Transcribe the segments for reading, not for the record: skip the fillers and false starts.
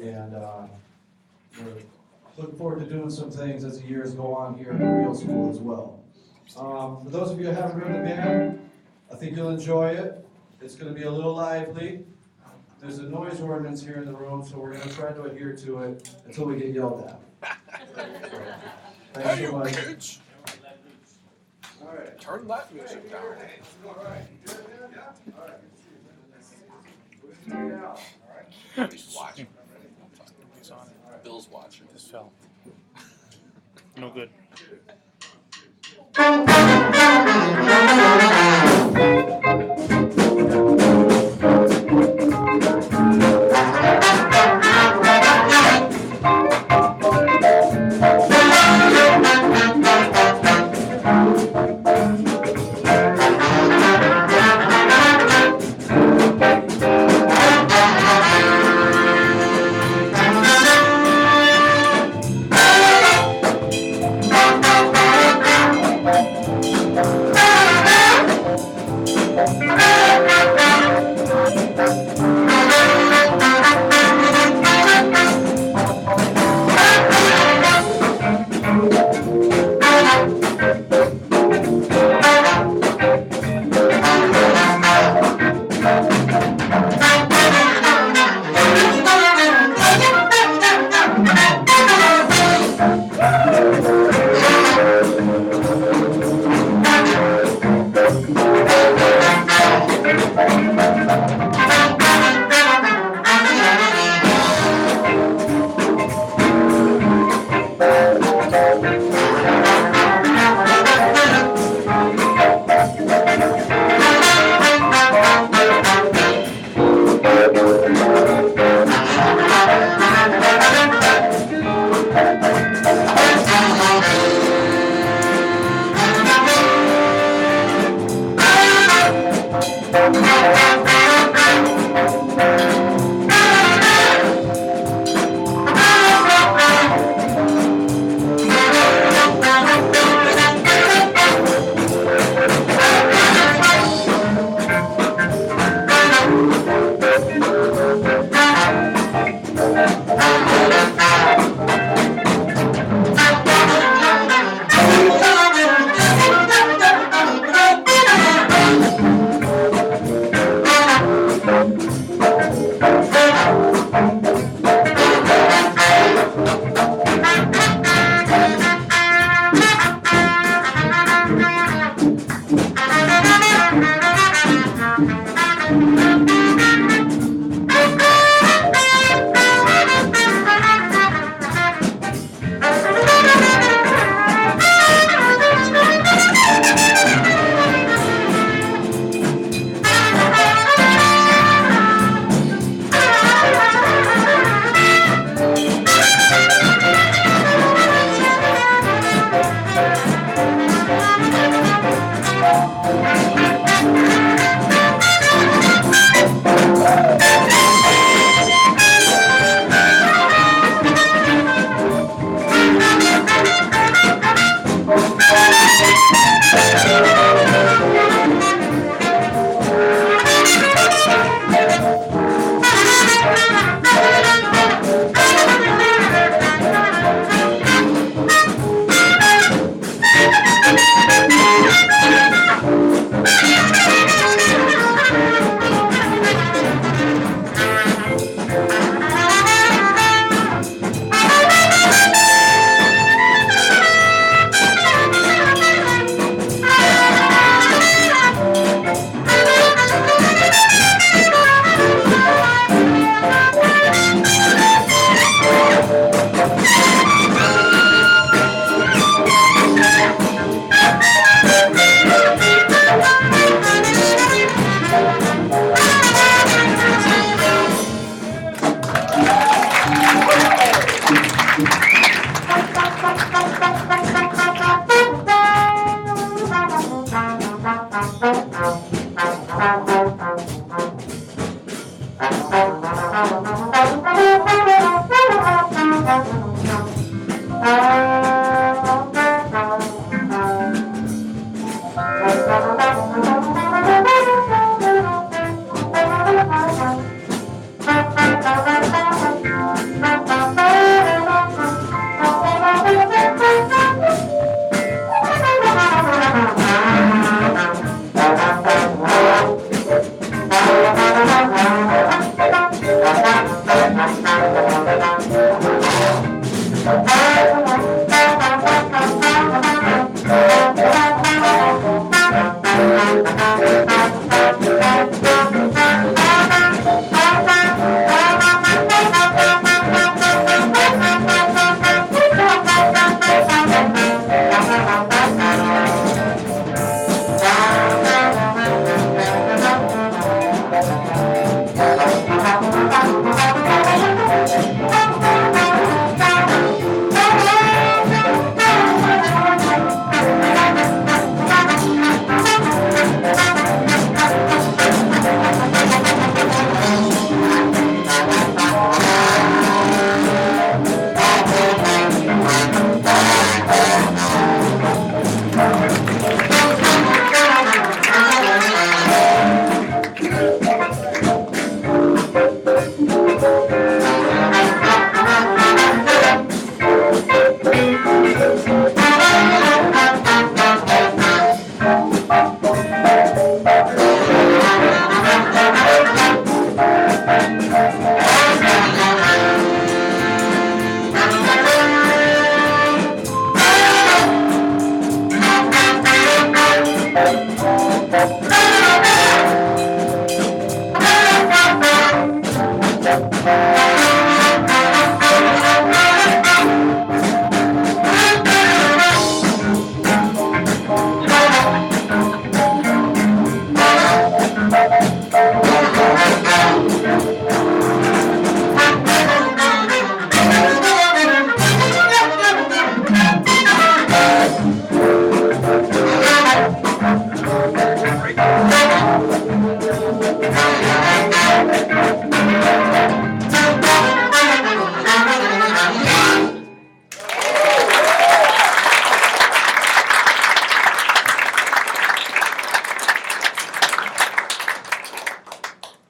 And we're looking forward to doing some things as the years go on here at the Rio School as well. For those of you who haven't heard the band, I think you'll enjoy it. It's going to be a little lively. There's a noise ordinance here in the room, so we're going to try to adhere to it until we get yelled at. Thanks so much. Kids, All right. turn that music down. All right. He's watching. He's on it. Bill's watching. Just fell. No good.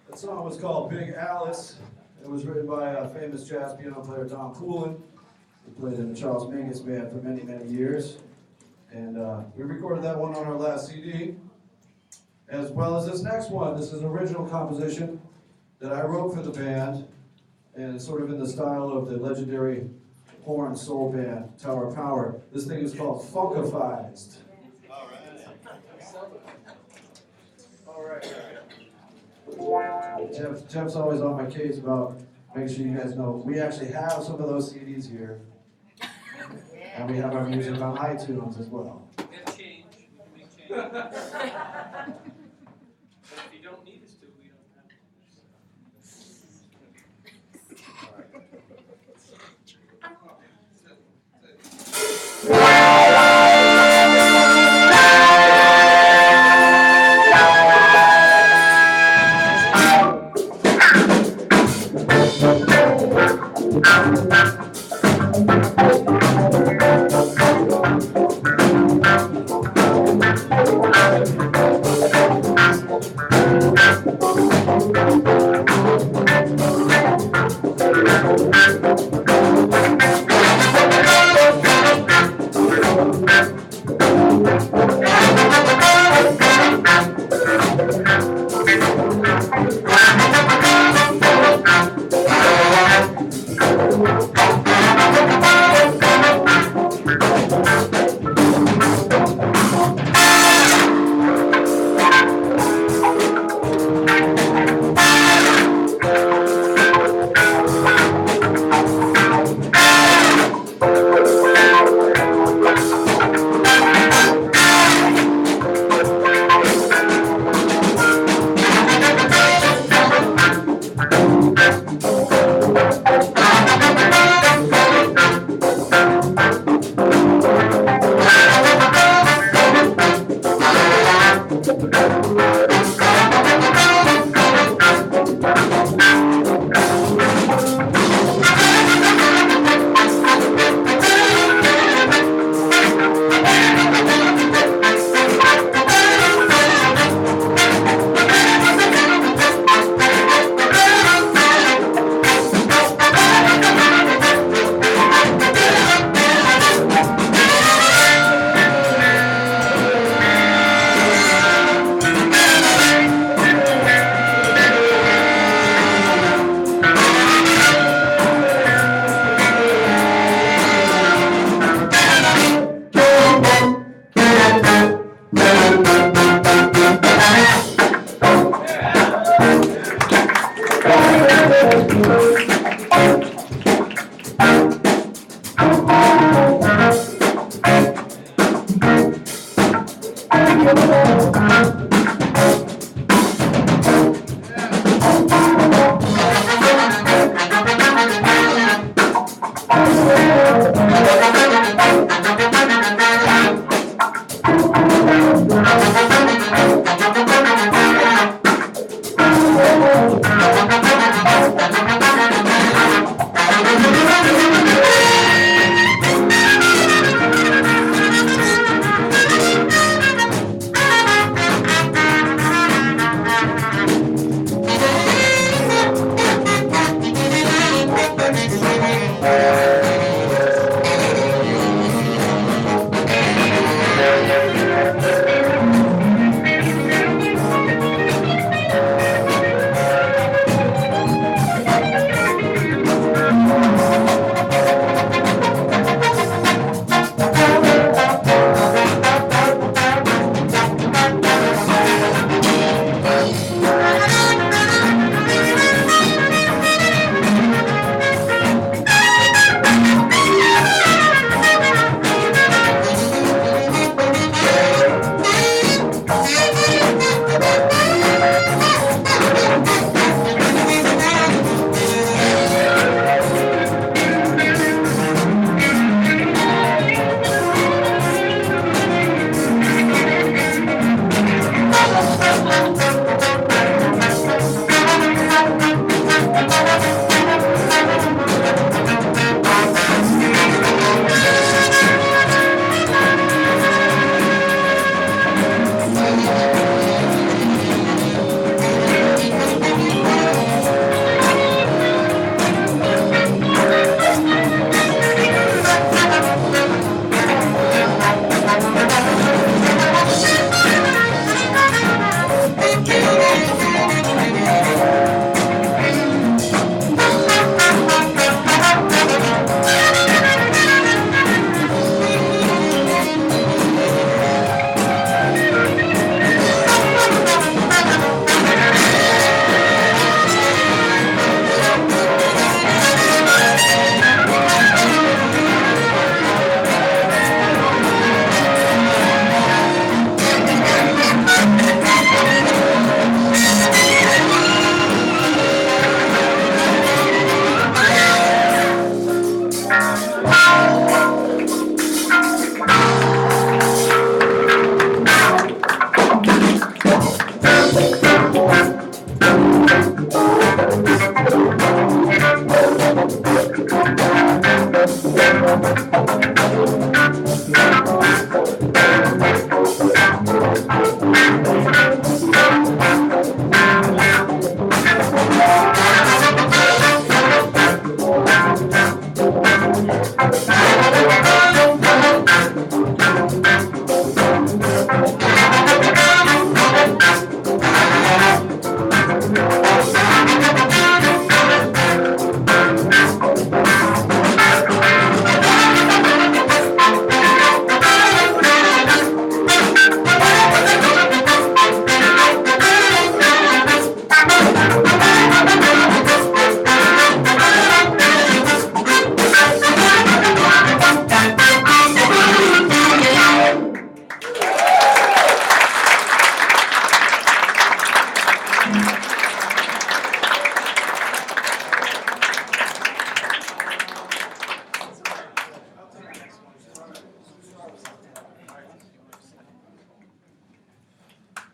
That song was called Big Alice. It was written by a famous jazz piano player, Tom Poulin, who played in the Charles Mingus Band for many, many years. And we recorded that one on our last CD, as well as this next one. This is an original composition that I wrote for the band, and it's sort of in the style of the legendary horn soul band, Tower of Power. This thing is called Funkifized. Jeff's always on my case about making sure you guys know we actually have some of those CDs here, and we have our music on iTunes as well. We can change. We can make change. But if you don't need us to, we don't have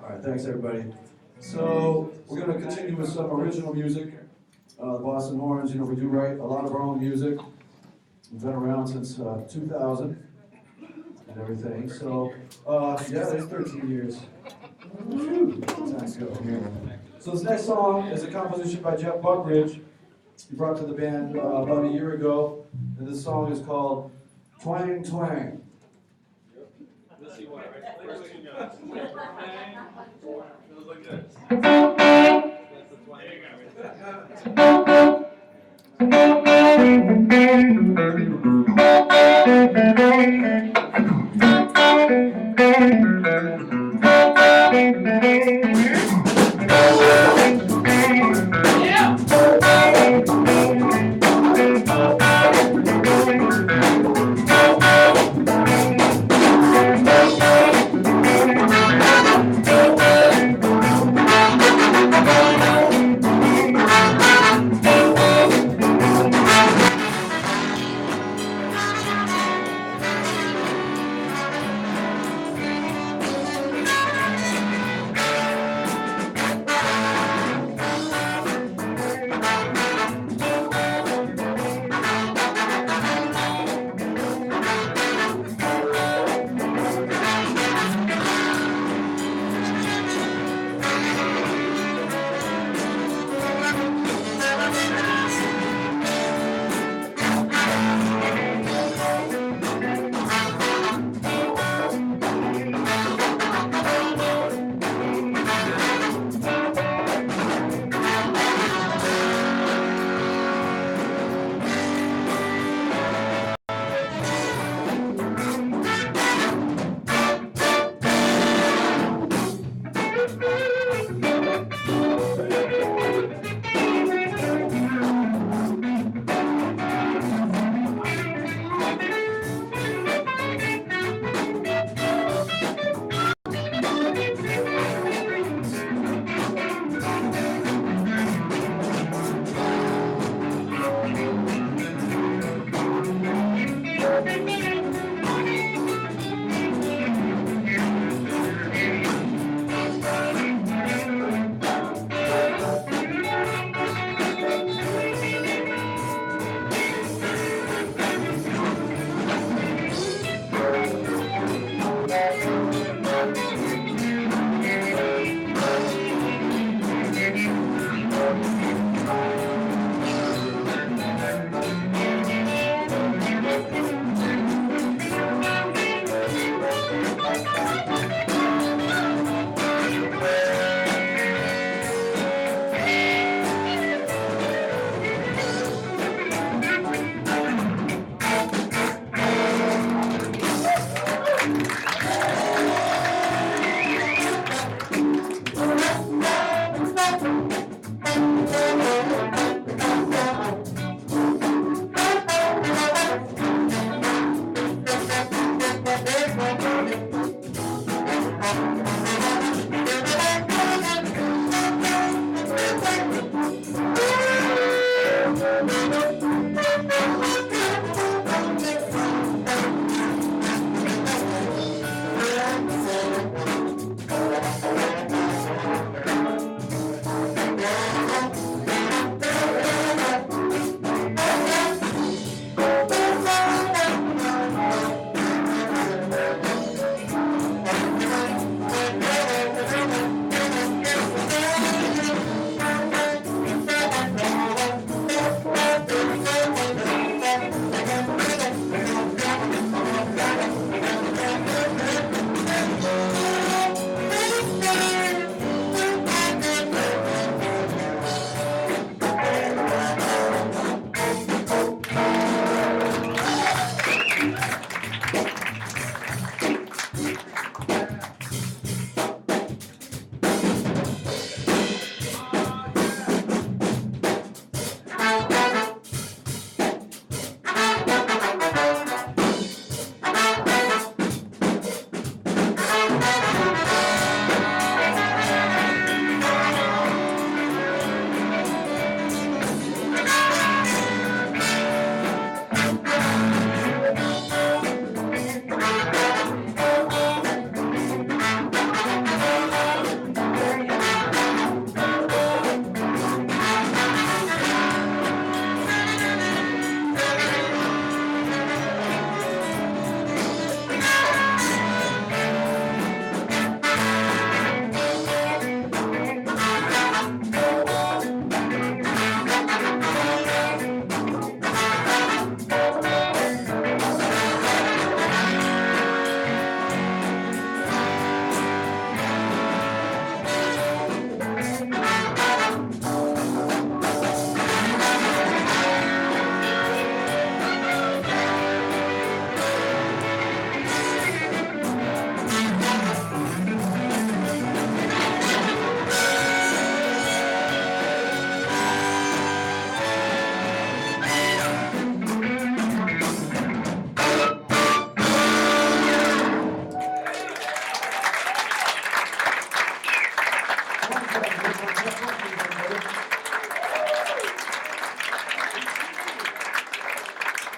All right, thanks, everybody. So we're going to continue with some original music. The Boston Horns, we do write a lot of our own music. We've been around since 2000 and everything. So, yeah, that's 13 years. Times go. So this next song is a composition by Jeff Buckridge. He brought to the band about a year ago. And this song is called Twang Twang. Let's see what, right? First two notes. Feels like this. That's the twang.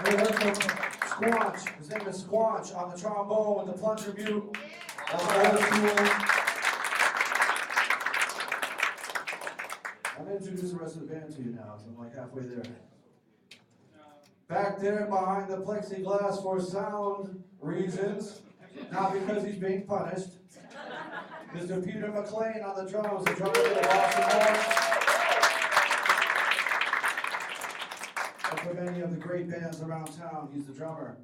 We heard from Squanch, his name is Squanch, on the trombone with the plunger mute. That's old school. I'm going to introduce the rest of the band to you now, so I'm like halfway there. Back there behind the plexiglass for sound reasons, not because he's being punished, Mr. Peter McLean on the drums, the drummer for the Boston for many of the great bands around town. He's the drummer.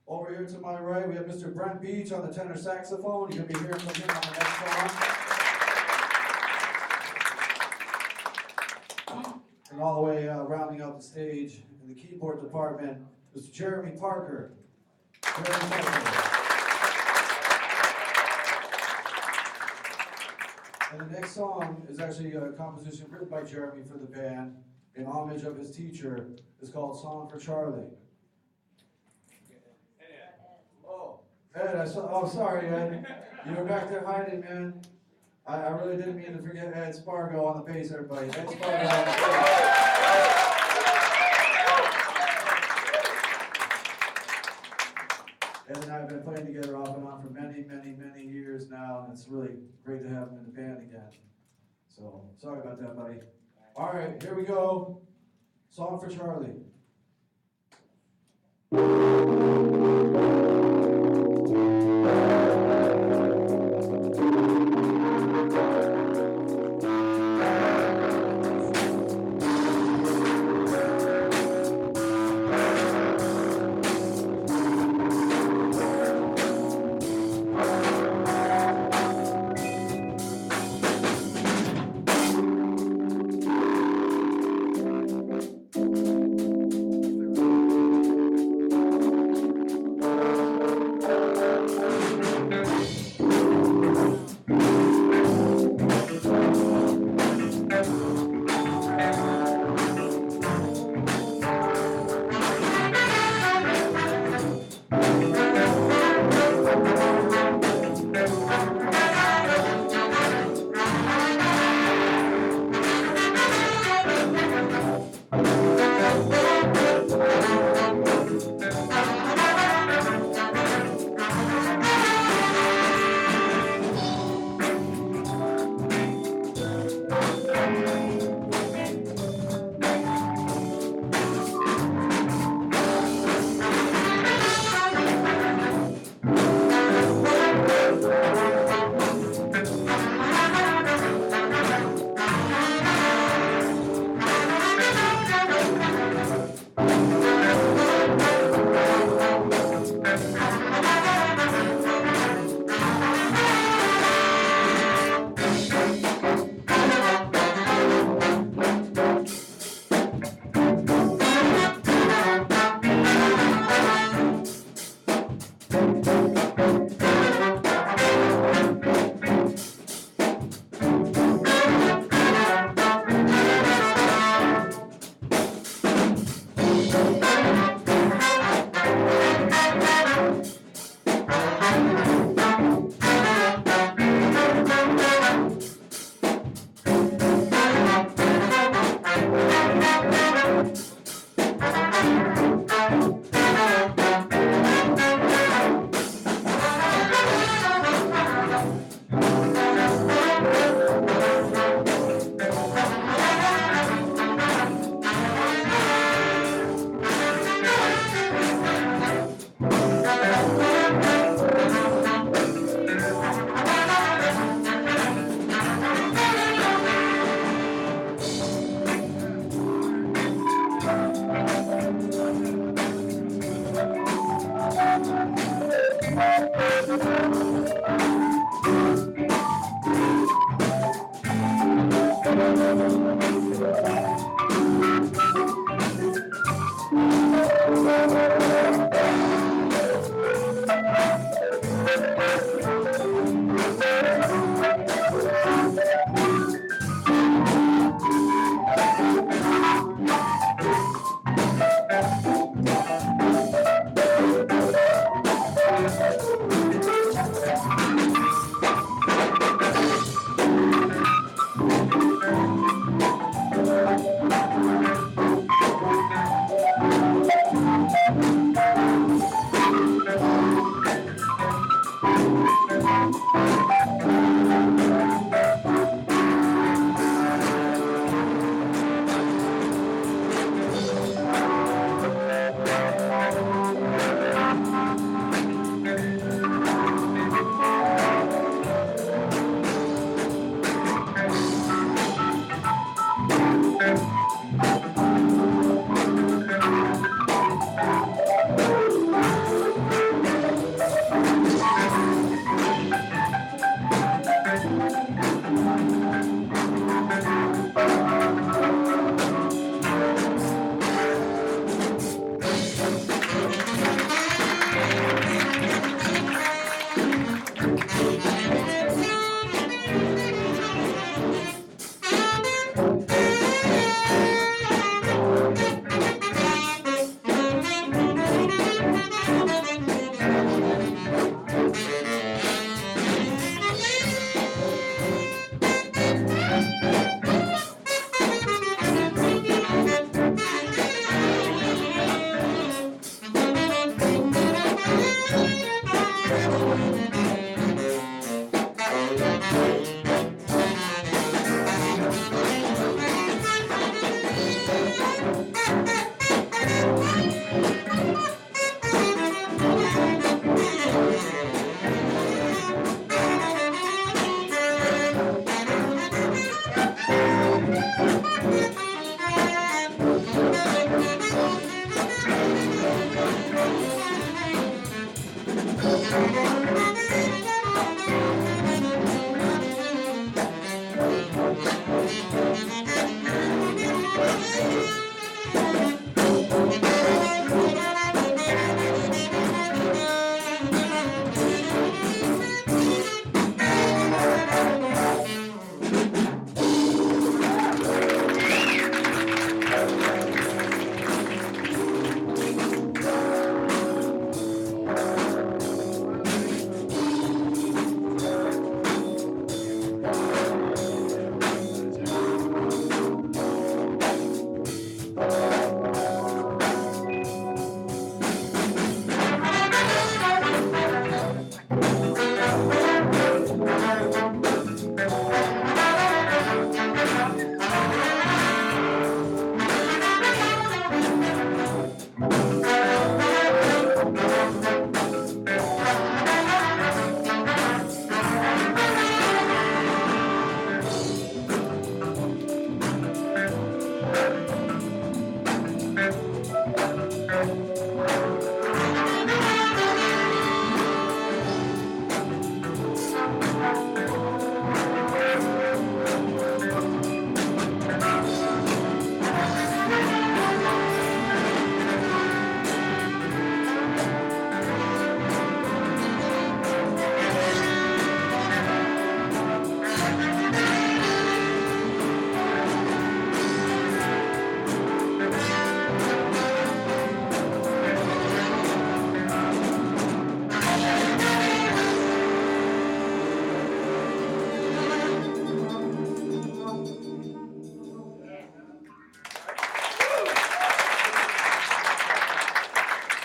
Over here to my right, we have Mr. Brent Beach on the tenor saxophone. You're going to be hearing from him on the next song. And all the way rounding out the stage in the keyboard department, Mr. Jeremy Parker. Jeremy Parker. And the next song is actually a composition written by Jeremy for the band in homage of his teacher. It's called Song for Charlie. Oh, Ed, I saw, oh, sorry, Ed. You were back there hiding, man. I really didn't mean to forget Ed Spargo on the bass, everybody. Ed Spargo on the bass. great to have him in the band again. So, sorry about that, buddy. All right, here we go. Song for Charlie.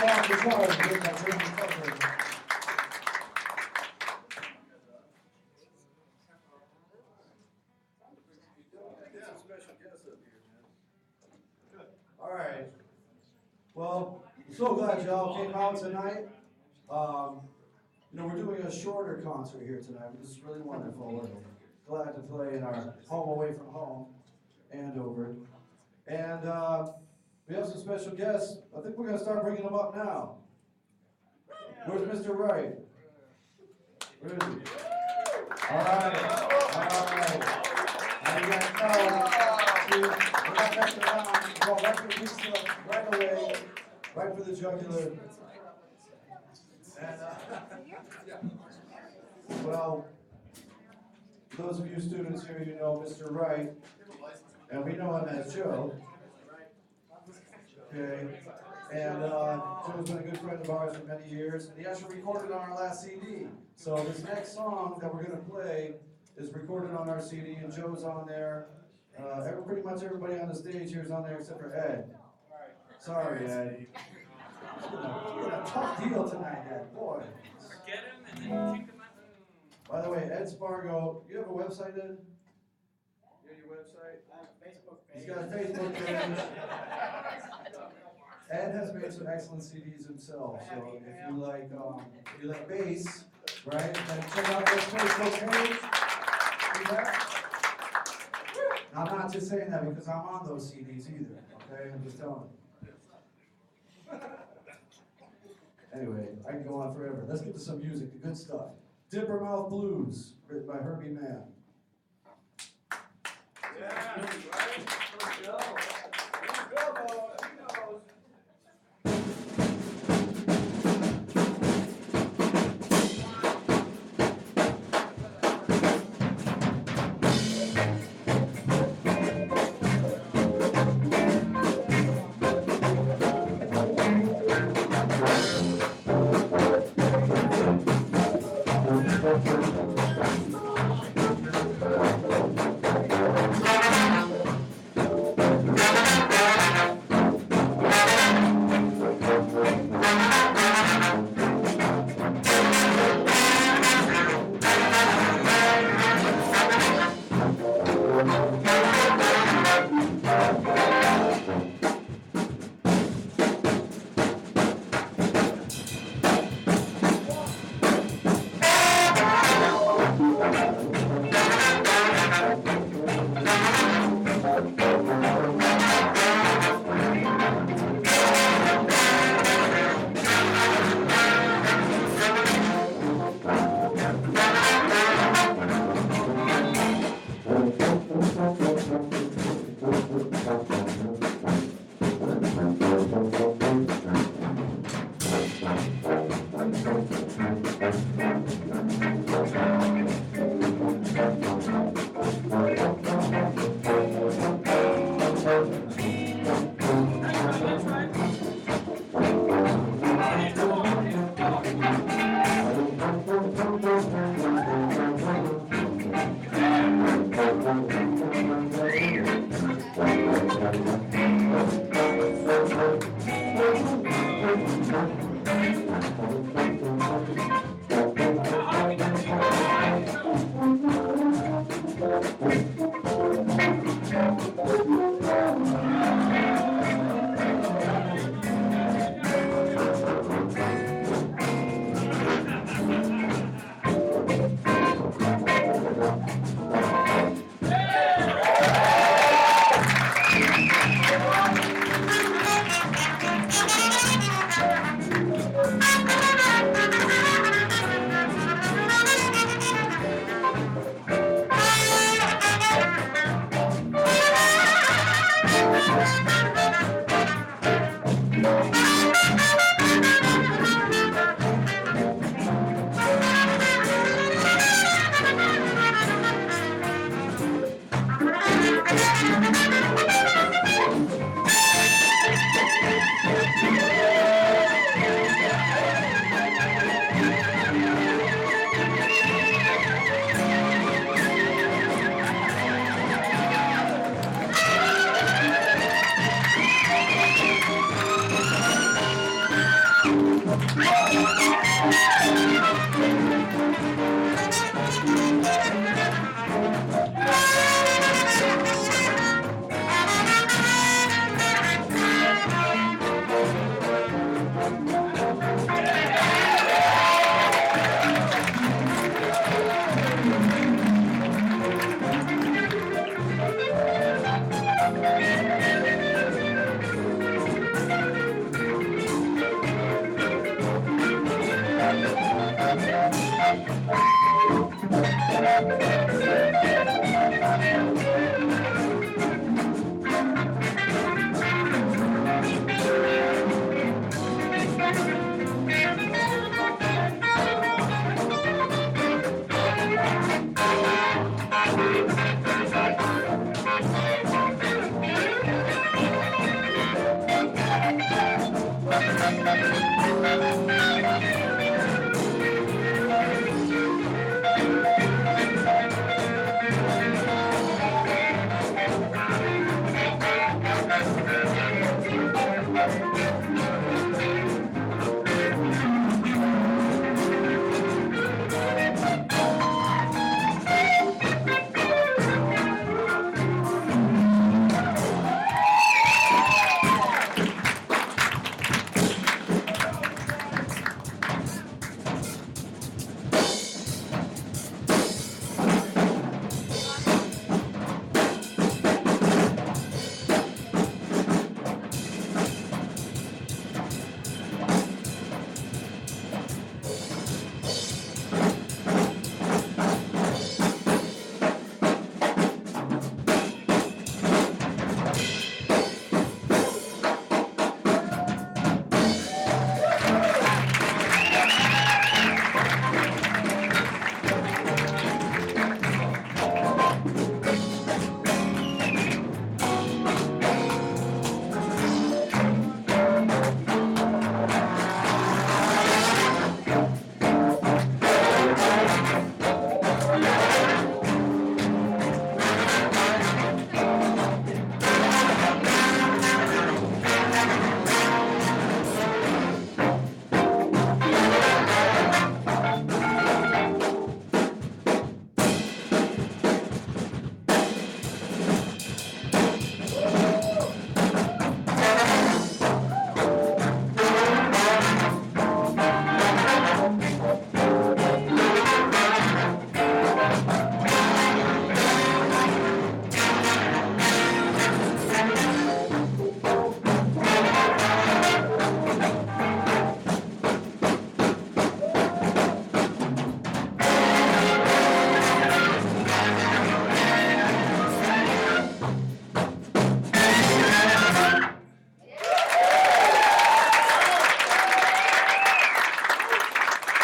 off guitar and get that German cover. All right. Well, I'm so glad y'all came out tonight. We're doing a shorter concert here tonight, which is really wonderful. We're glad to play in our home away from home, Andover. And we have some special guests. I think we're going to start bringing them up now. Where's Mr. Wright? Where is he? All right. And you guys know, we're not messing around. We're going right for the pizza right away, right for the jugular. And, well, those of you students here, you know Mr. Wright, and we know him as Joe. Okay, and Joe's been a good friend of ours for many years, and he actually recorded on our last CD. So this next song that we're going to play is recorded on our CD, and Joe's on there. Pretty much everybody on the stage here is on there except for Ed. Sorry, Ed. It's been a tough deal tonight, Ed. Boy. Forget him and then kick him out. By the way, Ed Spargo, you have a website, Ed? You have your website? I have a Facebook page. He's got a Facebook page. Ed has made some excellent CDs himself, so if you like bass, right, then check out his Facebook page. See that? I'm not just saying that because I'm on those CDs either, okay? I'm just telling you. Anyway, I can go on forever. Let's get to some music, the good stuff. Dippermouth Blues, written by Herbie Mann. Yeah, right? Let's go. Let's go, boys. He knows.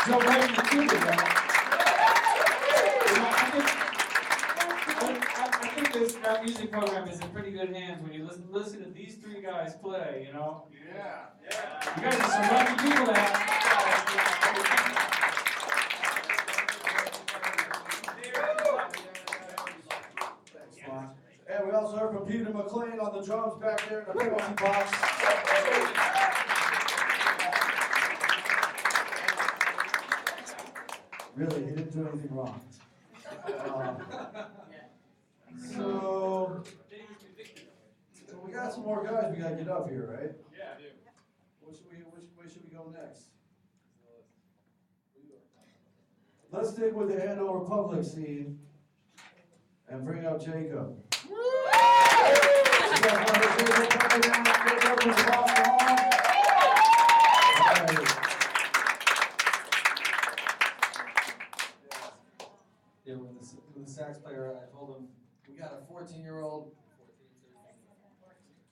Jump right in the tune with that. I think this that music program is in pretty good hands when you listen to these three guys play, you know? Yeah. You guys are some lucky people to have. And we also heard from Peter McLean on the drums back there in the penalty box. Really, he didn't do anything wrong. So we got some more guys we gotta get up here, right? Yeah. Which way should we go next? Let's stick with the Andover public scene and bring up Jacob. You guys want to hear Jacob coming down? Jacob from across the hall? All right. Yeah, with the sax player, I told him, we got a 14-year-old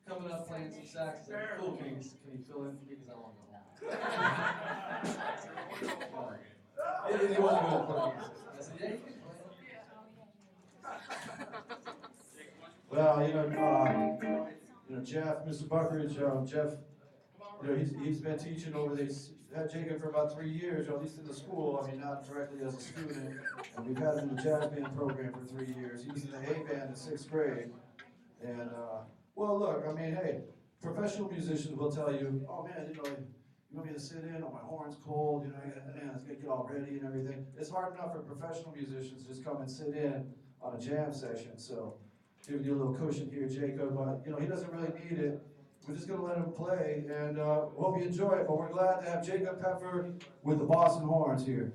coming up playing some sax. He's like, cool, can you fill in for me because I want to go home? He wasn't going to play. I said, yeah, you can play. Well, Jeff, Mr. Buckridge, Jeff, he's been teaching over these, had Jacob for about 3 years, or at least in the school. I mean, not directly as a student. And we've had him in the jazz band program for 3 years. He was in the A band in 6th grade. And, well, look, I mean, hey, professional musicians will tell you, oh man, you want me to sit in? Oh, my horn's cold, you know, man, it's gonna get all ready and everything. It's hard enough for professional musicians to just come and sit in on a jam session, so giving you a little cushion here, Jacob, but, you know, he doesn't really need it. We're just gonna let him play, and hope you enjoy it, but we're glad to have Jacob Pepper with the Boston Horns here.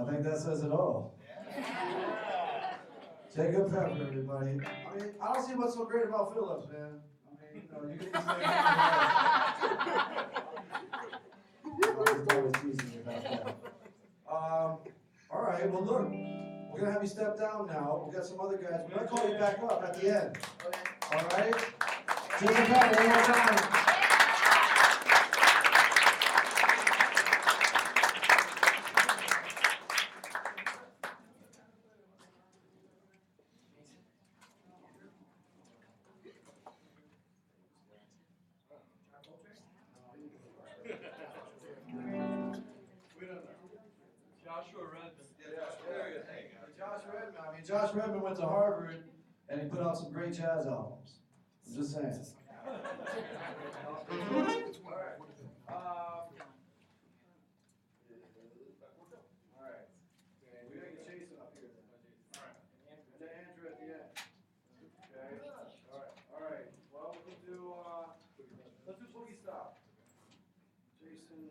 I think that says it all. Take a pep, everybody. I mean, I don't see what's so great about Phillips, man. I mean, you know, you can just say I'm just always teasing you about that. All right, well, look, we're gonna have you step down now. We got some other guys. We're gonna call you back up at the end. All right? Take a pep one more time. Joshua Redmond. Josh Redmond went to Harvard and he put out some great jazz albums. I'm just saying. All right. We gotta get Jason up here. All right. And Andrew at the end. Okay. All right. Well, let's do Boogie Stop. Jason.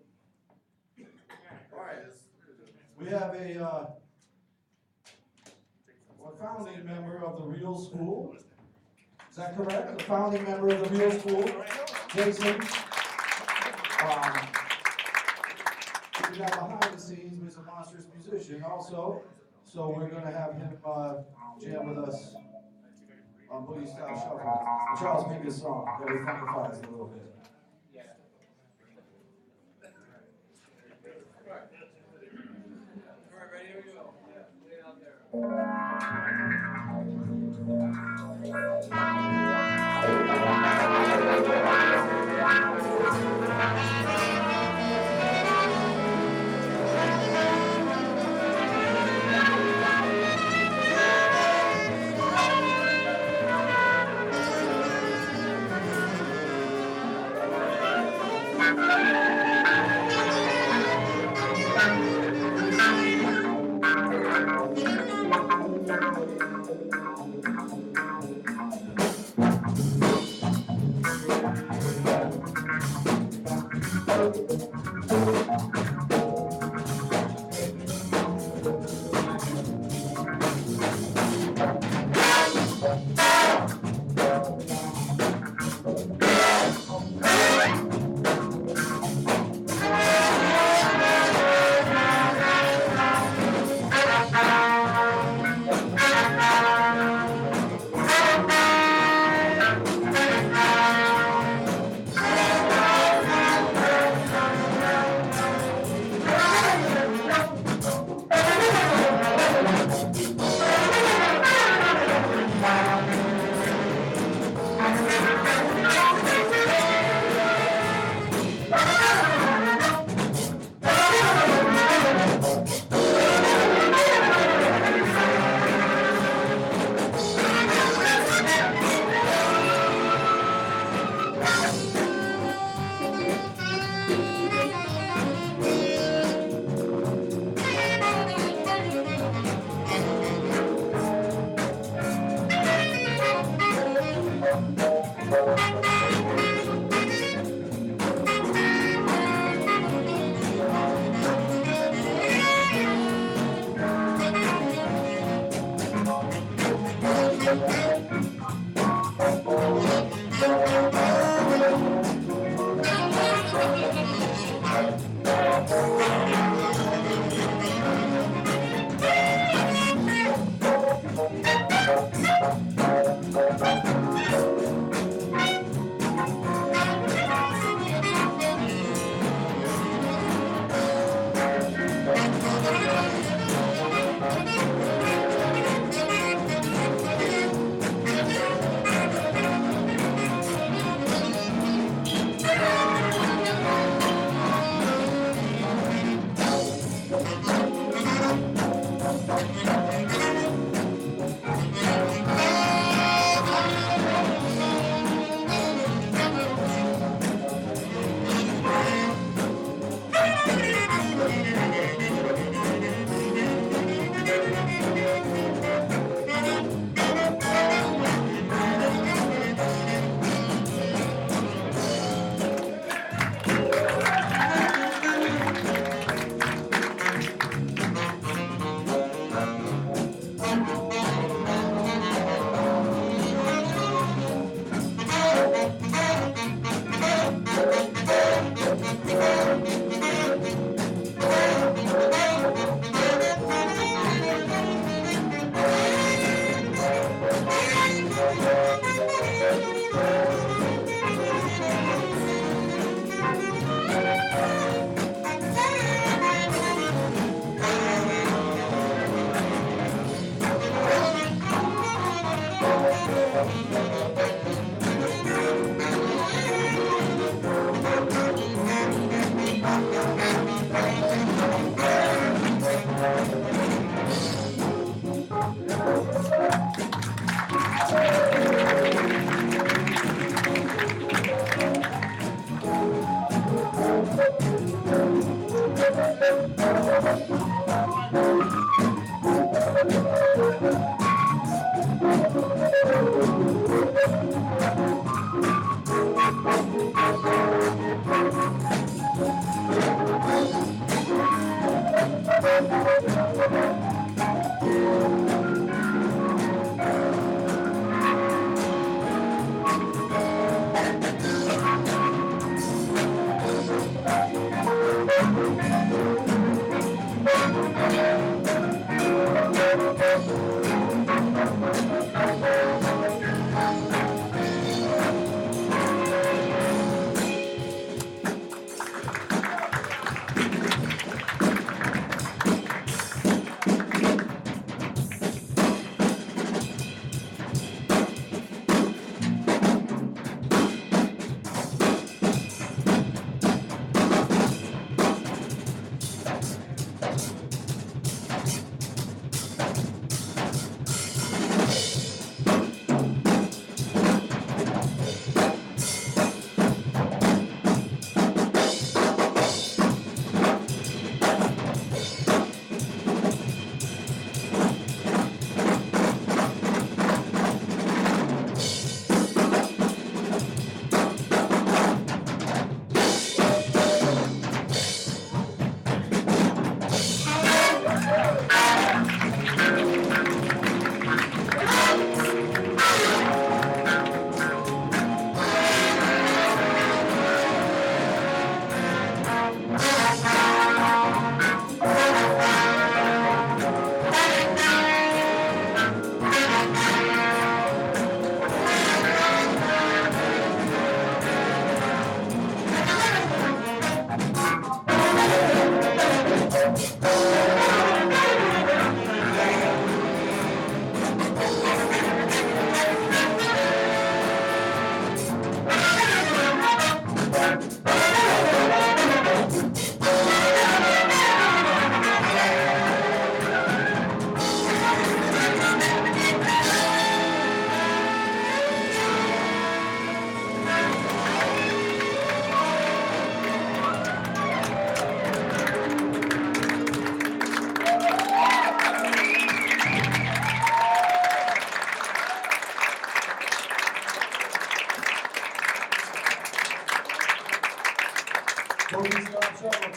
All right. We have a founding member of the Real School. Is that correct? The founding member of the Real School, Jason. We got behind the scenes, he's a monstrous musician also. So we're going to have him jam with us on Boogie Style Shuffle, Charles Mingus song that we funny-fies a little bit. All right, ready? Here we go. Yeah, lay it out there.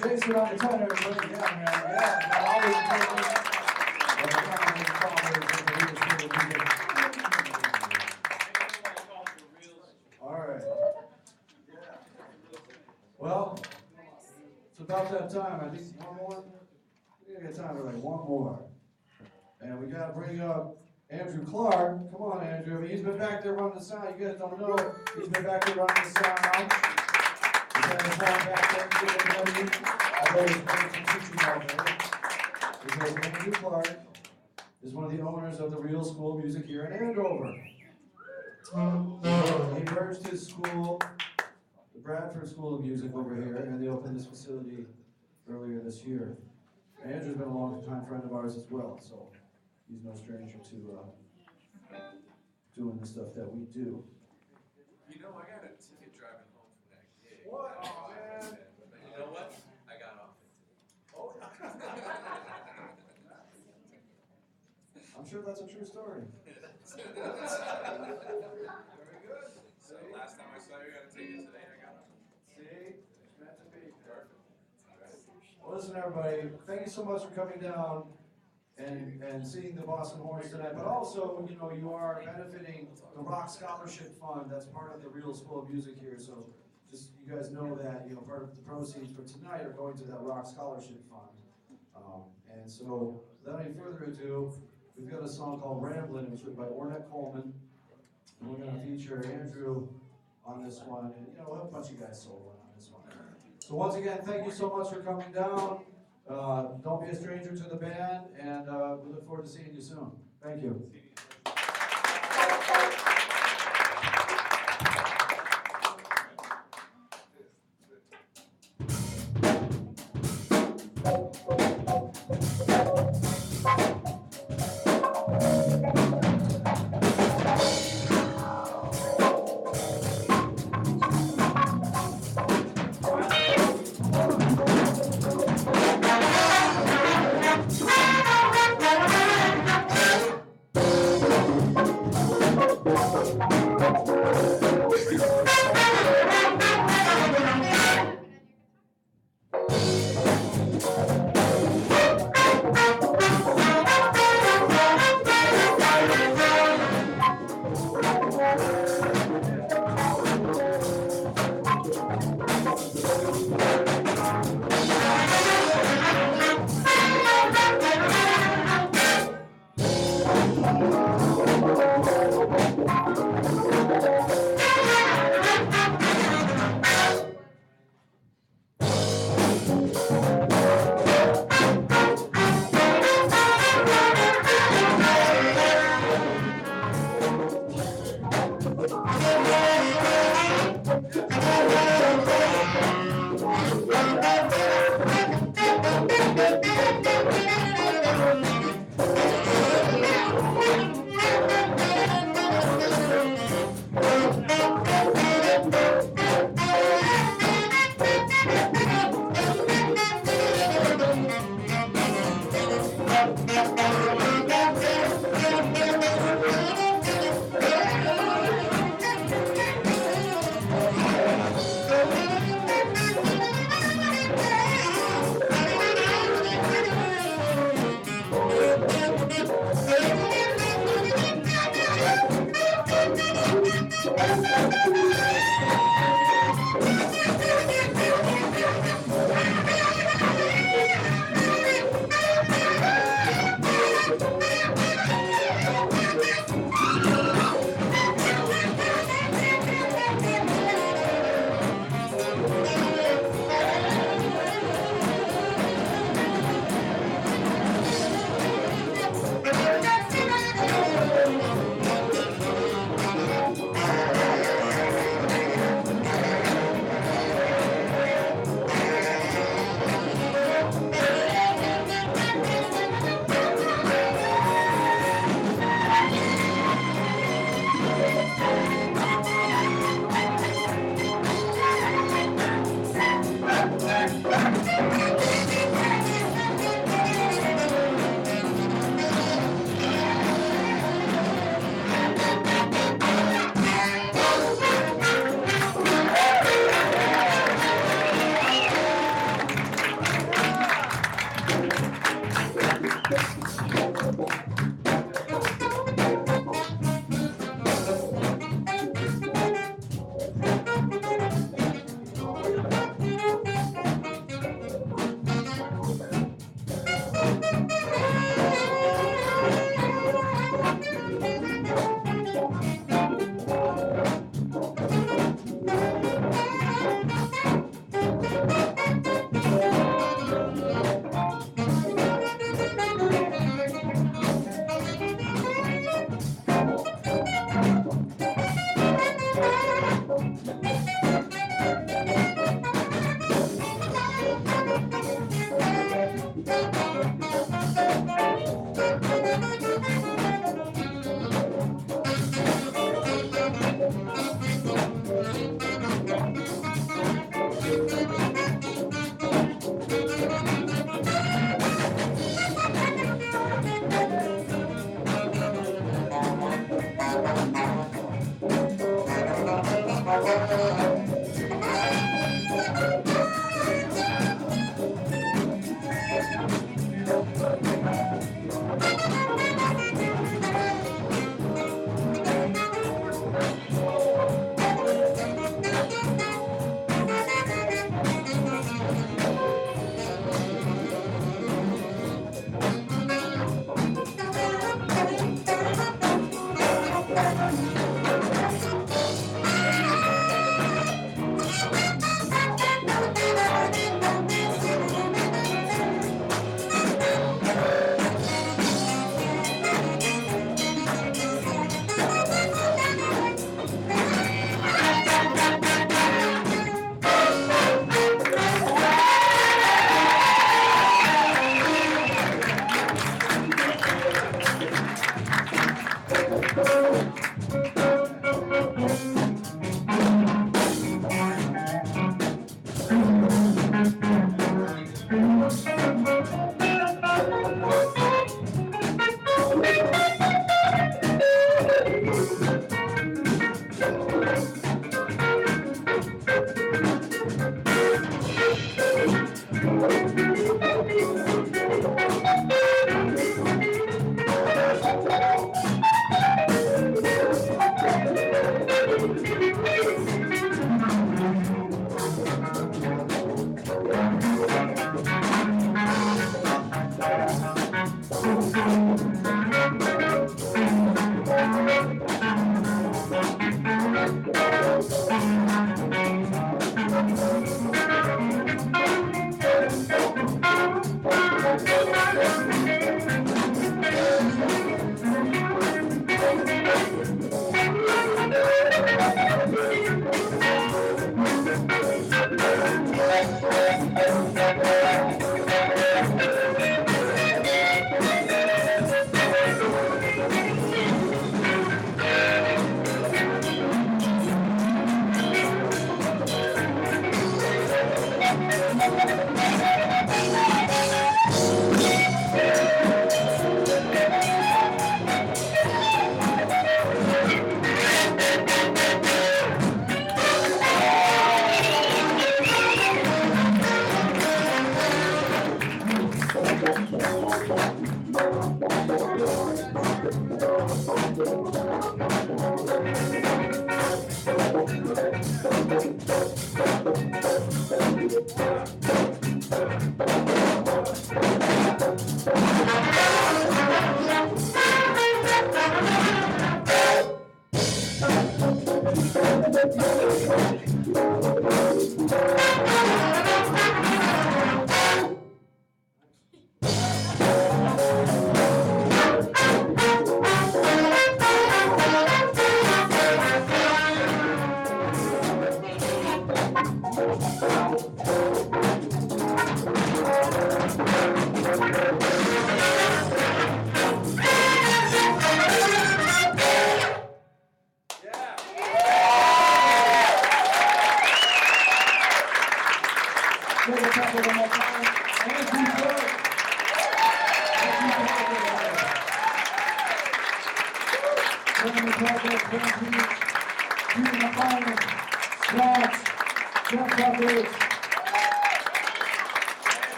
Chase it on the tenor, put it down, man. Yeah, always all right. Well, it's about that time. I think one more. We gotta get time for like one more. And we gotta bring up Andrew Clark. Come on, Andrew. I mean, he's been back there running the sound. You guys don't know. He's been back there running the sound. He's had the sound back there. I know he's been some teaching out there. Because Andrew Clark is one of the owners of the Real School of Music here in Andover. He merged his school, the Bradford School of Music over here, and they opened this facility earlier this year. Andrew's been a long-time friend of ours as well, so he's no stranger to doing the stuff that we do. You know, I got a ticket driving home from that gig. What? Oh, man. But you know what? I got off it. Oh. I'm sure that's a true story. Very good. So last time I saw you, I got a ticket. Today I got off. See? It's meant to be. Perfect. Well, listen, everybody, thank you so much for coming down and seeing the Boston Horns tonight, but also, you know, you are benefiting the Rock Scholarship Fund. That's part of the Real School of Music here, so just you guys know that, you know, part of the proceeds for tonight are going to that Rock Scholarship Fund. And so, without any further ado, we've got a song called Ramblin', it was written by Ornette Coleman, and we're going to feature Andrew on this one, and, you know, we'll have a bunch of guys solo on this one. So once again, thank you so much for coming down. Don't be a stranger to the band, and we look forward to seeing you soon. Thank you.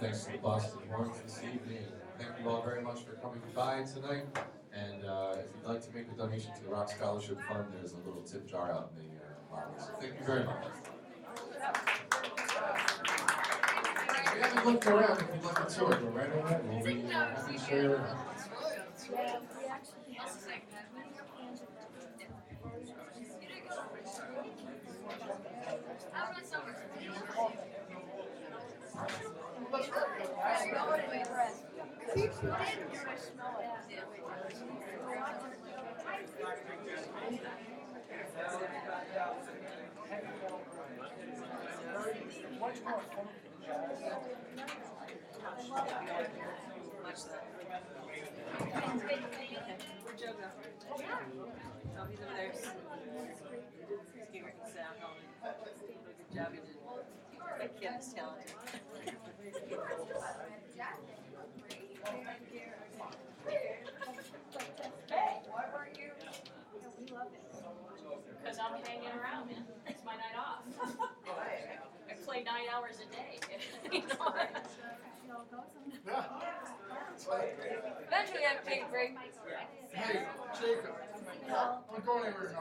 Thanks to the Boston Horns this evening. Thank you all very much for coming by tonight. And if you'd like to make a donation to the Rock Scholarship Fund, there's a little tip jar out in the lobby. So thank you very much. If you haven't looked around, if you'd like a tour, go right ahead. We'll be happy to show you around. Kevin's talented. Because I'm hanging around, man. It's my night off. I play 9 hours a day. You know? Eventually I take a break. Hey, Jacob, I'm going anywhere.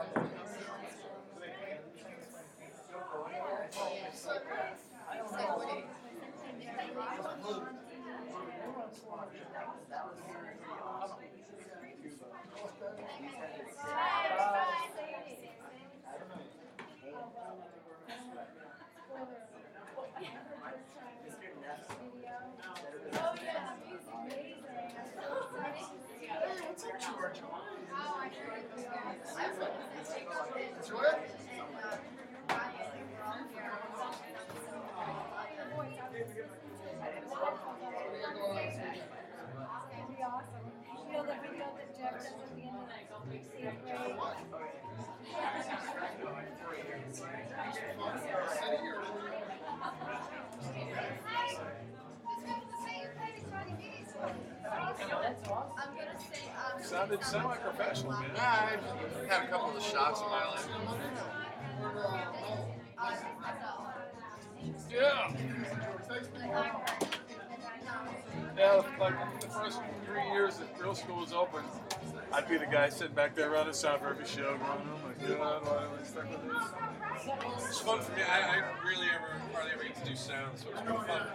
Sounded semi-professional, man. I've had a couple of the shots in my life. Yeah. Yeah, like the first 3 years that real school was open, I'd be the guy sitting back there running sound for every show, going, "Oh my God, why am I stuck with this?" It's fun for me. I really hardly ever get to do sound, so it's pretty fun.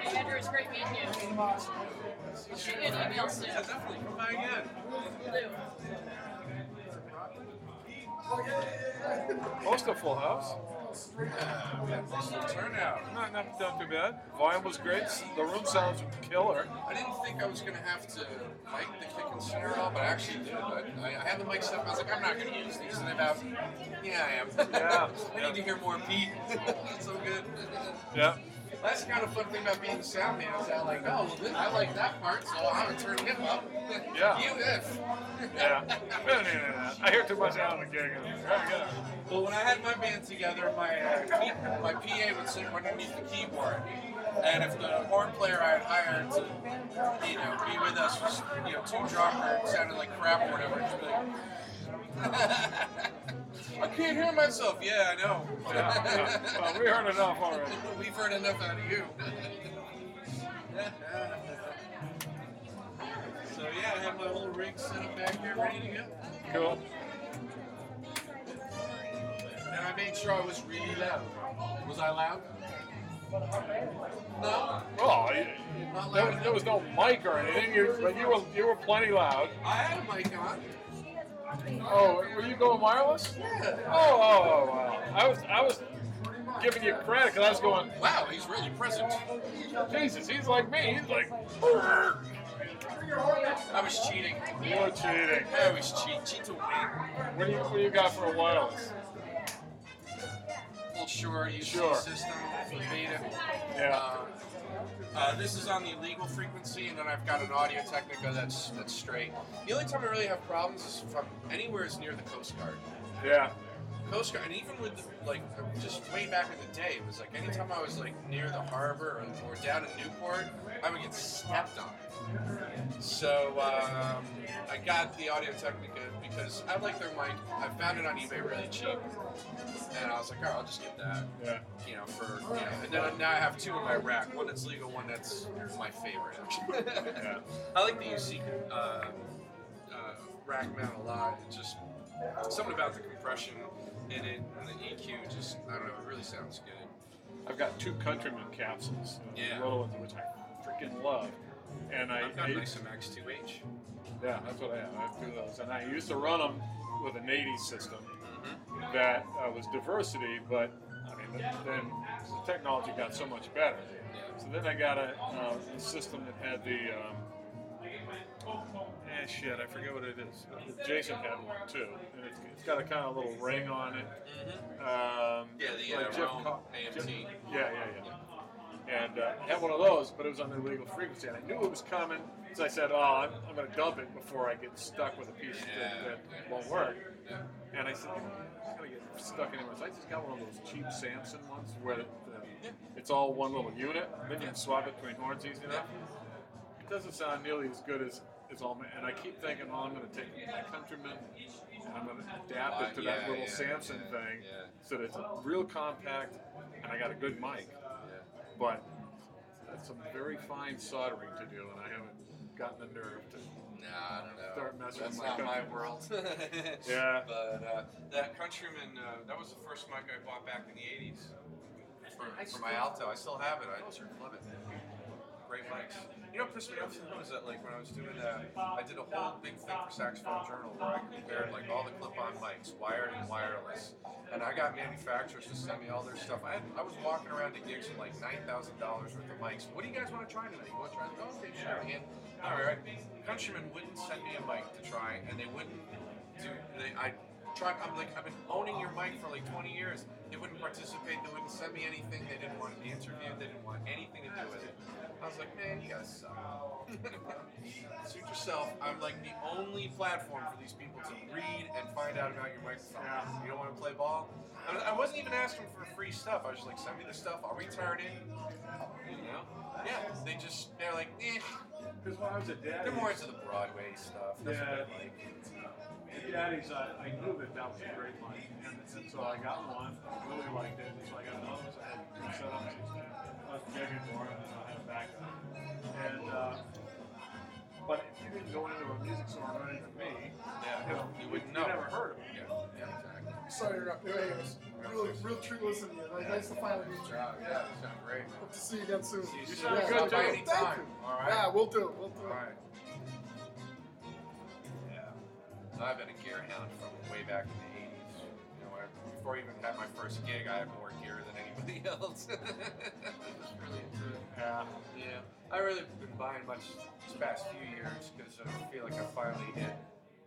Hey, Andrew, it's great meeting you. I'll shoot you an email soon. Yeah, definitely. Come by again. Most of Full House. Yeah, we had most of the turnout. Not too bad. Volume was great. The room sounds killer. I didn't think I was going to have to mic the kick and snare at all, but I actually did. I had the mic set up. I was like, I'm not going to use these. And about, yeah, I am. Yeah. I need to hear more Pete. It's so good. Yeah. That's the kind of fun thing about being the sound man is that like, oh, well, I like that part, so I'm gonna turn him up. Yeah. You if. Yeah. I hear too much out on the gig. Yeah. Well, when I had my band together, my PA would sit underneath the keyboard, and if the horn player I had hired to, be with us was, too drunk or sounded like crap or whatever, he'd be like, I can't hear myself. Yeah, I know. Yeah. Well, we heard enough already. We've heard enough out of you. So yeah, I have my whole rig set up back here ready to go. Cool. And I made sure I was really loud. Was I loud? No. Oh, Not loud there was no mic or anything, but you were plenty loud. I had a mic on. Oh, were you going wireless? Yeah. Oh, wow. I was giving you credit because I was going, Wow, he's really present. Jesus, he's like me. He's like, I was cheating. you were cheating. I was cheat to win. What do you got for a wireless? Full Shure UC Sure. system for beta. Yeah. This is on the legal frequency, and then I've got an Audio Technica that's straight. The only time I really have problems is if I'm anywhere near the Coast Guard. Yeah. Coast Guard, and even with just way back in the day, it was like anytime I was like near the harbor or down in Newport, I would get stepped on. So I got the Audio Technica because I like their mic. I found it on eBay really cheap, and I was like, oh, I'll just get that. Yeah. And then now I have two in my rack. One that's legal, one that's my favorite. Actually. Yeah. I like the UC rack mount a lot. It's just something about the compression in it and the EQ. Just I don't know. It really sounds good. I've got two Countryman capsules, Yeah. little ones, which I freaking love. And I've got nice Max 2H. Yeah, that's what I have. I have two of those, and I used to run them with an 80 system Mm-hmm. that was diversity, but I mean, then the technology got so much better. So then I got a system that had the I forget what it is. Jason had one too, and it's got a kind of little ring on it. Like Jeff Rome AMT. Yeah. And I had one of those, but it was on the illegal frequency, and I knew it was coming. So I said, "Oh, I'm going to dump it before I get stuck with a piece that won't work." And I said, "I'm not going to get stuck anywhere." So I just got one of those cheap Samson ones where it's all one little unit. Then you can swap it between horns easy enough. It doesn't sound nearly as good as all. And I keep thinking, "Oh, I'm going to take my Countryman and I'm going to adapt it to that little Samson thing, so that it's real compact, and I got a good mic." But that's some very fine soldering to do, and I haven't gotten the nerve to I don't know. start messing That's with my not my Countryman. world. Yeah. But that Countryman, that was the first mic I bought back in the 80s for my alto. I still have it. I love it. Great mics. You know what pissed me off was that like when I was doing that, I did a whole big thing for Saxophone Journal where I compared like all the clip-on mics, wired and wireless. And I got manufacturers to send me all their stuff. I was walking around to gigs with like $9,000 worth of mics. What do you guys want to try tonight? You want to try? Oh, okay, sure. And all right. Countryman wouldn't send me a mic to try, and they wouldn't do. I'm like, I've been owning your mic for like 20 years. They wouldn't participate. They wouldn't send me anything. They didn't want to be interviewed. They didn't want anything to do with it. I was like, man, you guys suck. Suit yourself. I'm like the only platform for these people to read and find out about your microphone. You don't want to play ball? I wasn't even asking for free stuff. I was just like, send me the stuff. I'll return it. Yeah. They're like, eh. Because when I was at Daddy's, They're more into the Broadway stuff. That's what they like. at Daddy's, I knew that was a great mic, and so I got one. I really liked it, and so I got another one. So I had two setups. I was begging for it, and I had a backup. And but if you didn't go into a music store and run into me, You wouldn't know. you never heard of it. Yeah, exactly. Sorry to interrupt. Anyways, real treat listening to you. Nice to finally meet you. Yeah, you sound great. Hope to see you again soon. You sound Yeah, good, thank too. you. Anytime. All right. Yeah, we'll do. We'll do. All right. Yeah. So I've been a gear hound from way back in the 80s. Before I even had my first gig, I had more gear than anybody else. Just really into it. Yeah. I really been buying much these past few years because I feel like I finally hit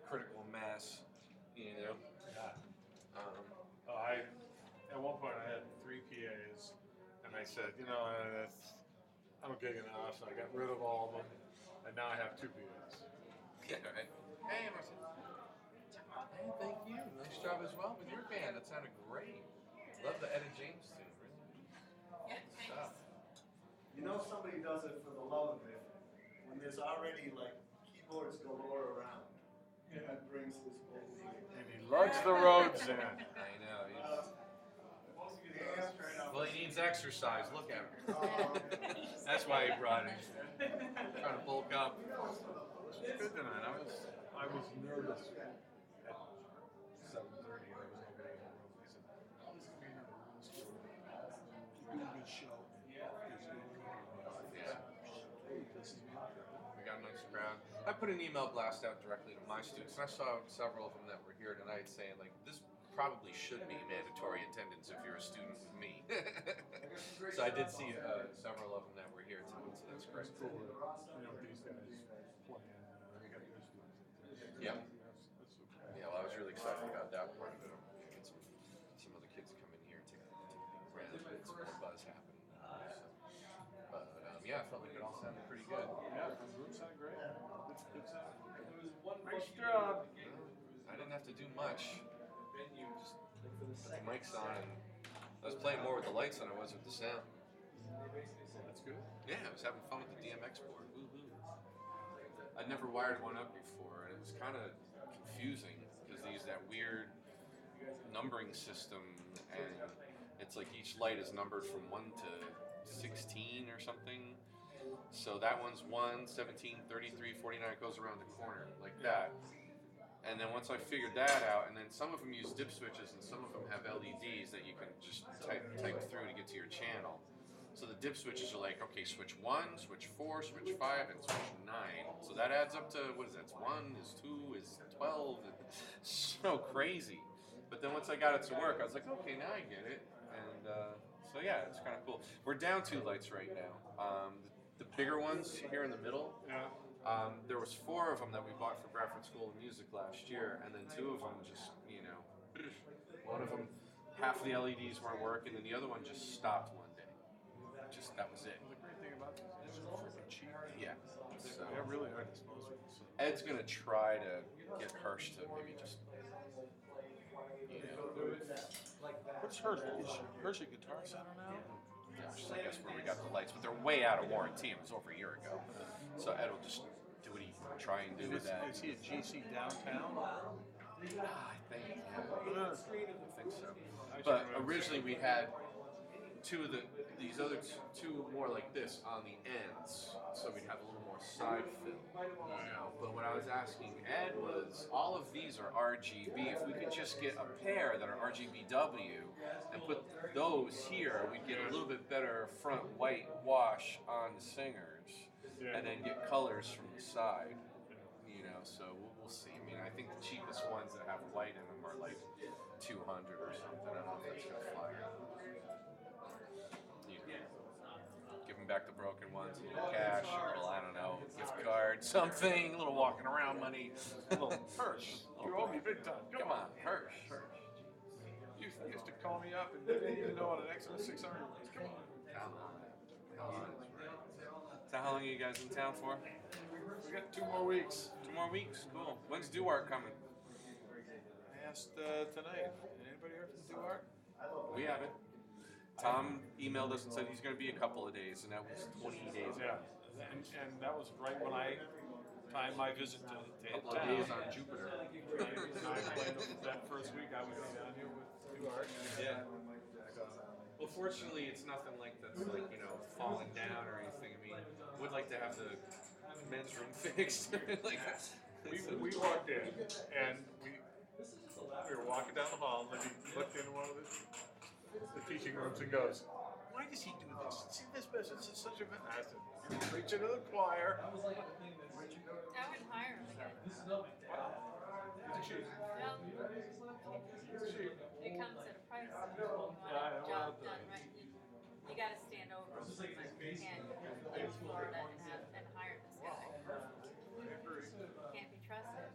critical mass. At one point, I had 3 PAs, and I I said, you know, I'm gigging off, so I got rid of all of them, and now I have 2 PAs. Yeah, right. Hey, Marcel. Hey, thank you. Nice job as well with your band. That sounded great. Love the Etta James tune. Really good stuff. You know somebody does it for the love of it when there's already like keyboards galore around. Yeah, it brings this whole thing. And he lugs the roads in. I know. Yeah, straight up. Well, he needs exercise. Look at him. Oh, That's why he brought it. Trying to bulk up. It was good tonight. I was nervous at 7:30, and there was nobody in the room. I said, "Oh, this is gonna be another real story. You're doing a good show." We got a nice crowd. I put an email blast out directly to my students, and I saw several of them that were here tonight saying, like, this probably should be mandatory attendance if you're a student with me. So I did see several of them that were here tonight, so that's great. It's cool that, you know, these guys playing, they got their students in there. Yep. That's okay. Yeah, well, I was really excited about that part of it. Get some other kids come in here to around and get some more buzz happening. So, but yeah, I felt like it all sounded pretty good. Yeah, the group sounded great. Good sound. Nice job. I didn't have to do much. Just put the mics on, and I was playing more with the lights than I was with the sound. That's good. Yeah, I was having fun with the DMX board. Woo-hoo. I'd never wired one up before, and it was kind of confusing because they use that weird numbering system, and it's like each light is numbered from 1 to 16 or something. So that one's 1, 17, 33, 49, it goes around the corner like that. And then once I figured that out, and then some of them use dip switches and some of them have LEDs that you can just type through to get to your channel. So the dip switches are like, okay, switch 1, switch 4, switch 5, and switch 9. So that adds up to, what is that? It's 1, is 2, is 12. It's so crazy. But then once I got it to work, I was like, okay, now I get it. And so yeah, it's kind of cool. We're down 2 lights right now. The bigger ones here in the middle. Yeah. There was 4 of them that we bought for Bradford School of Music last year, and then 2 of them just, you know, one of them, half of the LEDs weren't working, and the other one just stopped one day. Just, that was it. The great thing about this is it's freaking cheap. Yeah. So They really are disposable. So. Ed's gonna try to get Hirsch to maybe just, you know, What's Hirsch? Is Hirsch a Guitar Center now? yeah, which is I guess where we got the lights, but they're way out of warranty. It was over a year ago, so Ed will just do what he try and do with that. Is he at GC downtown? I think, yeah. Uh, I think so. But originally we had these other two more like this on the ends, so we'd have a little more side fill, you know. But what I was asking Ed was, all of these are RGB. If we could just get a pair that are RGBW and put those here, we'd get a little bit better front white wash on the singers, and then get colors from the side. You know, so we'll see. I mean, I think the cheapest ones that have white in them are like 200 or something. I don't know if that's gonna fly or not. You know, giving back the broken ones, a little cash, a little, I don't know, gift card, something, a little walking around money. A little Hirsch, you owe me big time. Come on, Hirsch. You used to call me up and didn't even know what an Exodus 600 was. Come on. Come on. So how long are you guys in town for? We got 2 more weeks. 2 more weeks. Cool. When's Duart coming? I asked tonight. Anybody heard from Duart? We haven't. Tom emailed us and said he's going to be a couple of days, and that was 20 days ago. Yeah, and that was right when I timed my visit to A couple of town. days on Jupiter. I planned that first week I would be down here with Duart. Yeah. Well, fortunately, it's nothing like that's like, you know, falling down or anything. I mean, would like to have the men's room fixed. Like, We walked in and we were walking down the hall and he looked in one of the teaching rooms and goes, "Why does he do this? See, this business is such a mess." I said, "You're preaching to the choir." I wouldn't hire him again. He's cheap. Well, He's cheap. it comes at a price. If you want a job done right, you gotta stand over him. You can't leave Florida and hire this guy. Can't be trusted.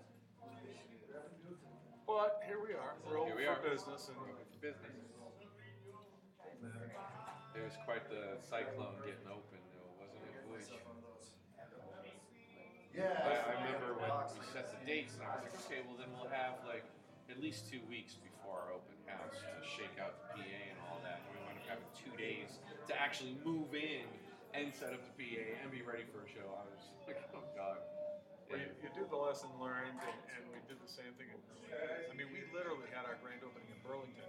But here we are. We're open Here we for are. business and business. It was quite the cyclone getting open, though, wasn't it? Boy. I remember when we set the dates, and I was like, okay, well then we'll have like at least 2 weeks before our open house to shake out the PA and all that. And we wound up having 2 days to actually move in and set up the PA and be ready for a show. I was like, oh god. Well, you do the lesson learned, and we did the same thing in Burlington. I mean, we literally had our grand opening in Burlington,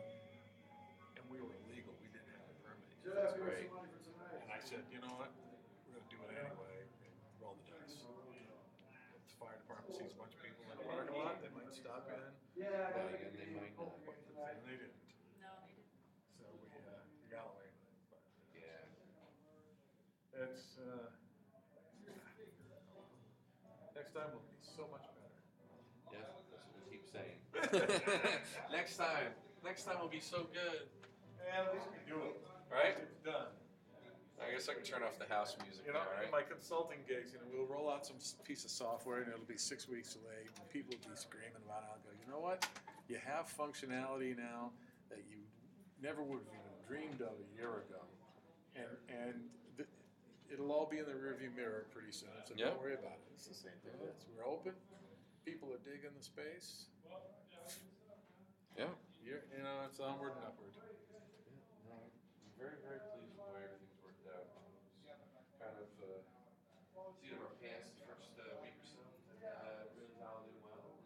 and we were illegal. We didn't have a permit. Jeff, great. here's some money for tonight. And I said, you know what? We're going to do it anyway and roll the dice. If the fire department sees a bunch of people in the parking lot, they might stop in. Yeah, I But gotta again, they might not. And they didn't. No, they didn't. So we got away with it. But Yeah. it's, next time will be so much better. Yeah, that's what we keep saying. Next time will be so good. And at least we do it. Right? It's done. I guess I can turn off the house music You know, now, right? in my consulting gigs, we'll roll out some piece of software and it'll be 6 weeks delayed. And people will be screaming about it. I'll go, you know what? You have functionality now that you never would have even dreamed of a year ago. And it'll all be in the rearview mirror pretty soon, so Yeah. don't worry about it. It's the same thing. We're open. People are digging the space. Yeah. It's onward and upward. No, I'm very, very pleased with the way everything's worked out. Kind of seat of our pants the first week or so. Really dialed in well.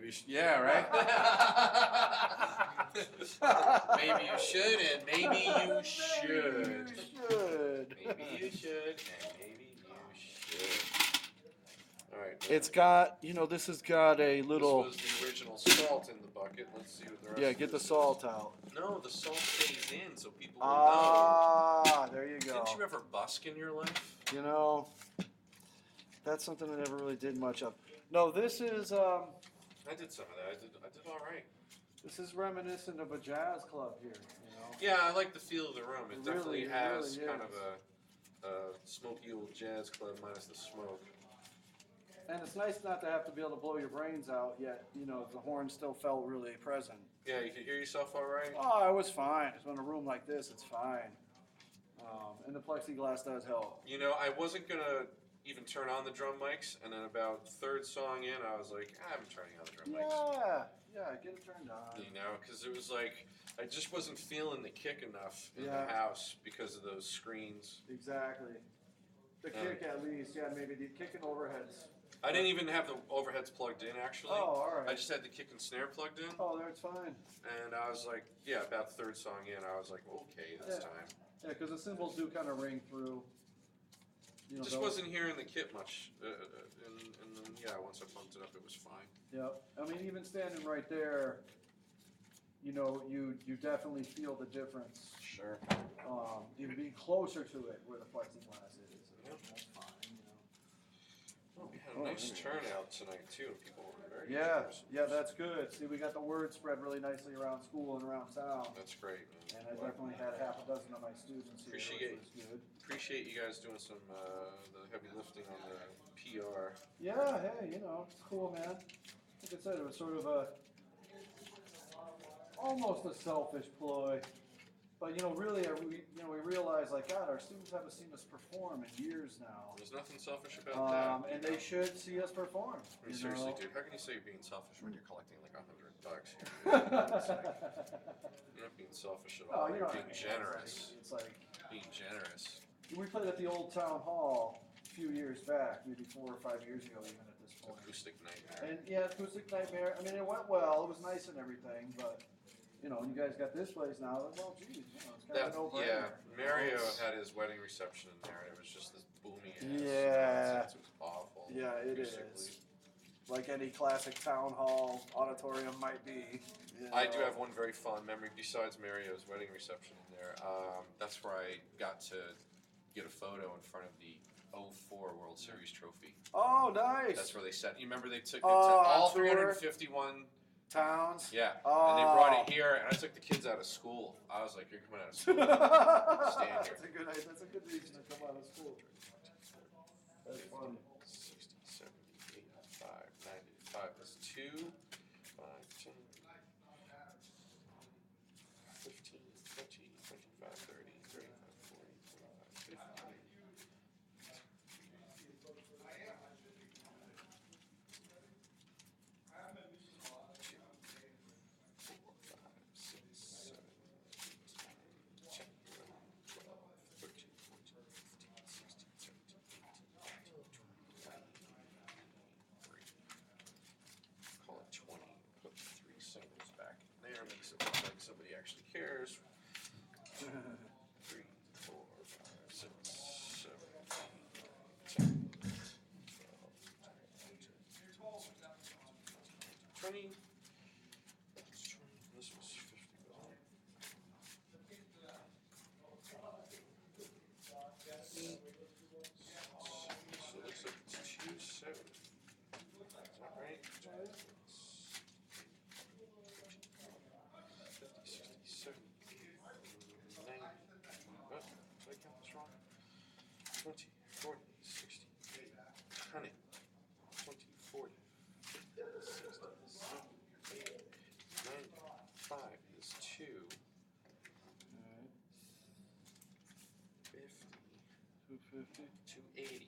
Maybe, yeah, right? Maybe you should, and maybe you should. Maybe you should, and maybe you should. All right. It's got, this has got a little. This was the original salt in the bucket. Let's see what the rest. Yeah, of get the this salt is. out. No, the salt stays in, so people will know. Ah, there you go. Didn't you ever busk in your life? That's something I never really did much of. No, this is I did some of that. I did all right. this is reminiscent of a jazz club here. Yeah, I like the feel of the room. It It definitely really- it has really kind is. of a smoky old jazz club minus the smoke. And it's nice not to have to be able to blow your brains out, yet the horn still felt really present. Yeah, you can hear yourself all right. Oh, I was fine. So in a room like this, it's fine. And the plexiglass does help. I wasn't gonna even turn on the drum mics, and then about third song in, I was like, I'm turning on the drum mics. Yeah, get it turned on. Because it was like I just wasn't feeling the kick enough in Yeah. the house because of those screens. Exactly. The kick at least, yeah, maybe the kick and overheads. I didn't even have the overheads plugged in actually. Oh, all right. I just had the kick and snare plugged in, Oh, that's fine. and I was like, yeah, about third song in, I was like, okay, this Yeah. time. Yeah, because the cymbals do kind of ring through. Just those- wasn't hearing the kit much, and then yeah, once I pumped it up, it was fine. Yep. I mean, even standing right there, you definitely feel the difference. Sure. You being closer to it where the plexiglass is. Yep. That's fine. Well, we had a nice turnout tonight too. People were very Yeah, generous. yeah, that's good. See, we got the word spread really nicely around school and around town. That's great, man. And I definitely had half a dozen of my students here, Appreciate which was good. Appreciate you guys doing some the heavy lifting on the PR. Yeah, hey, it's cool, man. Like I said, it was sort of almost a selfish ploy. But, really, we realized, like, God, our students haven't seen us perform in years now. There's nothing selfish about that. And they should see us perform. I mean, seriously, dude, how can you say you're being selfish when you're collecting like $100 here? You're not being selfish at all. Oh, You're being generous. It's like, Being generous. we played at the old town hall a few years back, maybe 4 or 5 years ago even at this point. Acoustic nightmare. And yeah, Acoustic Nightmare, I mean, it went well, it was nice and everything, but, and you guys got this place now, well, geez, it's kind of a no-brainer. Yeah, Mario had his wedding reception in there, and it was just this booming ass. Yeah. It was awful. Yeah, it acoustically. is. Like any classic town hall auditorium might be. I do have one very fond memory besides Mario's wedding reception in there. That's where I got to get a photo in front of the 04 World Series trophy. Oh, nice. That's where they set. You remember they took it to Oh, all tour? 351 Towns. Yeah, Oh. and they brought it here, and I took the kids out of school. I was like, "You're coming out of school." That's a good reason to come out of school. That's funny. 60, 70, 85, 95, that's 2, 5, 10, 15, 20, 25, 30, 35, 40, 45, 50. Call it 20. Put 3 singles back in there. Makes it look like somebody actually cares. 3, 4, 5, 6, 7, 8, 10, 12, 20. This was 50. So it looks like it's 270. Is that right? 50, 60, 70, 90. What? Did I count this wrong? 20, 40, 60, 80, 100, 20, 40, 50, 60, 70, 80, 95 is 2. 50, 280.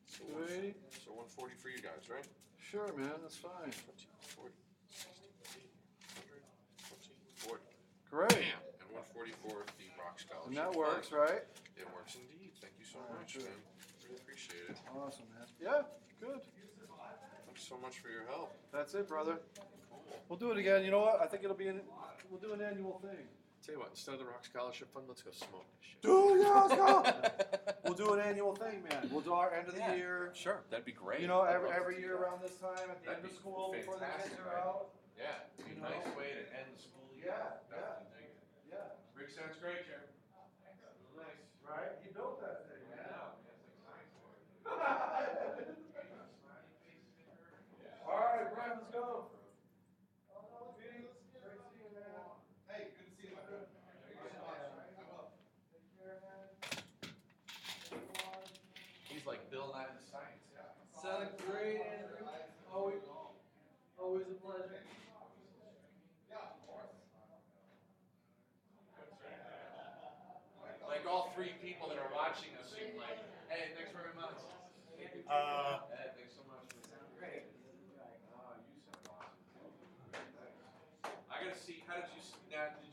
So 280? So 140 for you guys, right? Sure, man, that's fine. 20, 40, 60, 80, 100, 20, 40. Great. Bam! And 140 for the rock scholarship. And that fund. works, right? It works indeed. Thank you so All right, much, good. man. Really appreciate it. Awesome, man. Yeah, good. I'm so much for your help. That's it, brother. We'll do it again. You know what? I think we'll do an annual thing. Tell you what, instead of the Rock Scholarship Fund, let's go smoke this shit. Dude, yeah, let's go. We'll do an annual thing, man. We'll do our end of the year. Sure, that'd be great. You know, I'd love to every do year that. around this time, at the That'd end of be school, before the kids fantastic, are right? out. Yeah, it'd be a You know? nice way to end the school year. Yeah, Definitely dig it. Yeah. Rick sounds great, Jerry. Nice. Right? He built that thing, I man. know. It's like science boy. All right, Brian, let's go. Great seeing you, man. Hey, good to see you, my friend. He's like Bill Nye the Science Guy. Sounded great, Andrew. Always a pleasure. Like all three people that are watching us seem like, hey, thanks very much. Hey, thanks so much. Great. You sound awesome. I gotta see, how did you, now, did